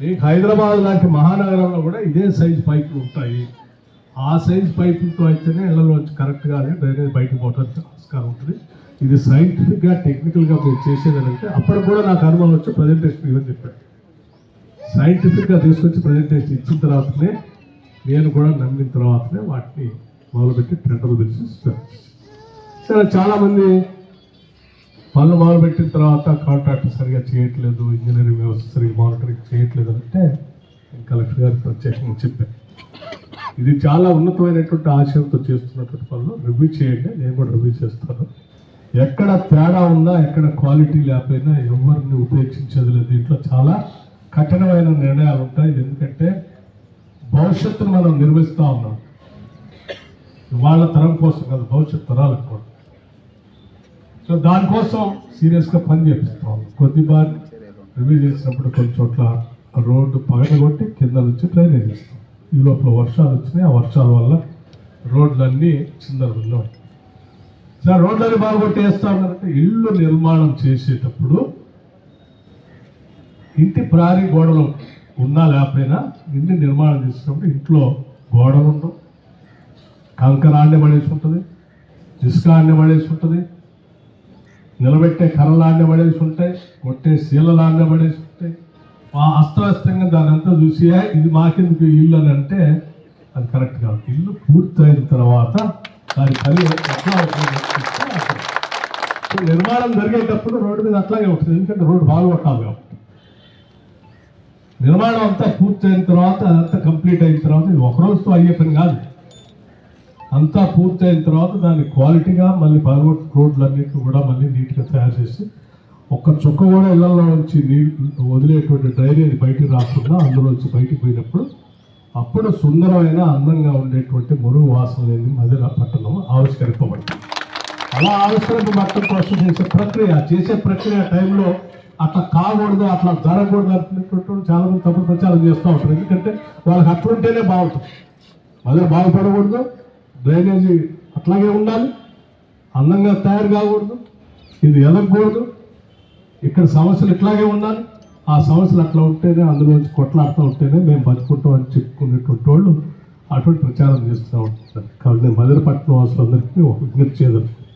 మీకు హైదరాబాద్ లాంటి మహానగరంలో కూడా ఇదే సైజు పైపులు ఉంటాయి. ఆ సైజు పైపులతో అయితేనే ఇళ్లలో కరెక్ట్గా డ్రైనేజ్ బయటకు పోవడానికి ఆస్కారం ఉంటుంది. ఇది సైంటిఫిక్గా టెక్నికల్గా మీరు చేసేదానంటే అప్పుడు కూడా నాకు అనుభవం వచ్చి ప్రజెంటేషన్ ఇవ్వని చెప్పాడు. సైంటిఫిక్గా తీసుకొచ్చి ప్రజెంటేషన్ ఇచ్చిన తర్వాతనే నేను కూడా నమ్మిన తర్వాతనే వాటిని మొదలుపెట్టి టెండర్లు పిలిచి సరే చాలామంది పనులు మొదలుపెట్టిన తర్వాత కాంట్రాక్టర్ సరిగా చేయట్లేదు, ఇంజనీరింగ్ వ్యవస్థ సరిగా మానిటరింగ్ చేయట్లేదు అంటే కలెక్టర్ గారికి ప్రత్యేకంగా చెప్పాను. ఇది చాలా ఉన్నతమైనటువంటి ఆశయంతో చేస్తున్నటువంటి పనులు రివ్యూ చేయండి, నేను కూడా రివ్యూ చేస్తాను. ఎక్కడ తేడా ఉన్నా, ఎక్కడ క్వాలిటీ లేకపోయినా ఎవరిని ఉపేక్షించేది లేదు. దీంట్లో చాలా కఠినమైన నిర్ణయాలు ఉంటాయి. ఎందుకంటే భవిష్యత్తును మనం నిర్మిస్తూ ఉన్నాం. వాళ్ళ తరం కోసం కాదు, భవిష్యత్ తరాలకు కూడా. సో దానికోసం సీరియస్గా పని చేపిస్తాం. కొద్దిపాటి రివ్యూ చేసినప్పుడు కొన్ని చోట్ల రోడ్డు పగలగొట్టి కింద నుంచి డ్రైనేజ్ చేస్తాం. ఈ లోపల వర్షాలు వచ్చినాయి. ఆ వర్షాల వల్ల రోడ్లన్నీ చిందరబిందం. సార్ రోడ్లన్నీ బాగుకొట్టి వేస్తామంటే ఇళ్ళు నిర్మాణం చేసేటప్పుడు ఇంటి ప్రారీ గోడలు ఉన్నా లేకపోయినా ఇంటి నిర్మాణం చేసేటప్పుడు ఇంట్లో గోడలు ఉండవు, కంకర ఆండే పడేసి ఉంటుంది, ఇసుక ఆండే పడేసి ఉంటుంది, నిలబెట్టే కర్రలు ఆండే పడేసి ఉంటాయి, కొట్టే శీలలు ఆండే పడేసి ఉంటాయి. అస్తవ్యస్తంగా దాని అంతా చూసి ఇది మాకెందుకు ఇల్లు అని అంటే అది కరెక్ట్ కాదు. ఇల్లు పూర్తయిన తర్వాత దాని పని ఎట్లా నిర్మాణం జరిగేటప్పుడు రోడ్డు మీద అట్లాగే ఉంటుంది. ఎందుకంటే రోడ్డు బాగుపట్టాలి కాబట్టి. నిర్మాణం అంతా పూర్తయిన తర్వాత అంతా కంప్లీట్ అయిన తర్వాత ఇది ఒక రోజుతో అయ్యే పని కాదు. అంతా పూర్తయిన తర్వాత దాన్ని క్వాలిటీగా మళ్ళీ బాగుపట్టి రోడ్లన్నింటినీ కూడా మళ్ళీ నీట్గా తయారు చేసి ఒక్క చుక్క కూడా ఇళ్లలో నుంచి నీళ్ళు వదిలేటువంటి డ్రైనేజ్ బయటికి రాకుండా అందులోంచి బయటికి పోయినప్పుడు అప్పుడు సుందరమైన అందంగా ఉండేటువంటి మురుగు వాసన లేని మదిర పట్టణం ఆవిష్కరింపబడుతుంది. అలా ఆవిష్కరింపబడటం కోసం చేసే ప్రక్రియ టైంలో అట్లా కాకూడదు, అట్లా జరగకూడదు అనుకునేటువంటి చాలా మంది తప్పుడు ప్రచారం చేస్తూ ఉంటారు. ఎందుకంటే వాళ్ళకి అట్లుంటేనే బాగుంటుంది. మదిర బాగుపడకూడదు, డ్రైనేజీ అట్లాగే ఉండాలి, అందంగా తయారు కాకూడదు, ఇది ఎదగకూడదు, ఇక్కడ సమస్యలు ఇట్లాగే ఉండాలి. ఆ సమస్యలు అట్లా ఉంటేనే అందులోంచి కొట్లాడుతూ ఉంటేనే మేము బతుకుంటాం అని చెప్పుకునేటువంటి వాళ్ళు అటువంటి ప్రచారం చేస్తూ ఉంటున్నారు. కాబట్టి నేను మదిరపట్నం వాసులందరికీ ఒక విజ్ఞప్తి చేయదలుచుకున్నాను.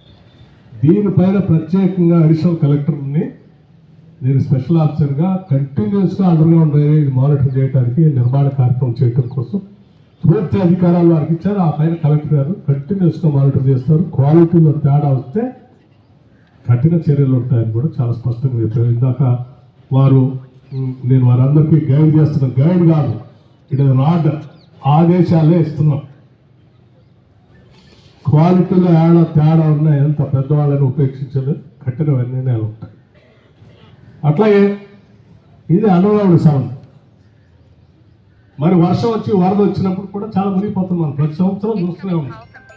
దీనిపైన ప్రత్యేకంగా అడిషనల్ కలెక్టర్ని నేను స్పెషల్ ఆఫీసర్గా కంటిన్యూస్గా అండర్గ్రౌండ్ డ్రైనేజ్ మానిటర్ చేయడానికి, నిర్మాణ కార్యక్రమం చేయడం కోసం పూర్తి అధికారాలు వారికి ఇచ్చారు. ఆ పైన కలెక్టర్ గారు కంటిన్యూస్గా మానిటర్ చేస్తారు. క్వాలిటీలో తేడా వస్తే కఠిన చర్యలు ఉంటాయని కూడా చాలా స్పష్టంగా చెప్పారు. ఇందాక నేను వారందరికీ గైడ్ చేస్తున్నాను. గైడ్ కాదు, ఇట్ ఇస్ ఆర్డర్, ఆదేశాలే ఇస్తున్నాం. క్వాలిటీలో తేడా ఉన్నా ఎంత పెద్దవాళ్ళని ఉపేక్షించలేదు, కఠిన నిర్ణయాలు ఉంటాయి. అట్లాగే ఇది అండర్గ్రౌండ్ సౌండ్. మరి వర్షం వచ్చి వరద వచ్చినప్పుడు కూడా చాలా మునిగిపోతున్నాం. ప్రతి సంవత్సరం చూస్తూనే ఉన్నాం.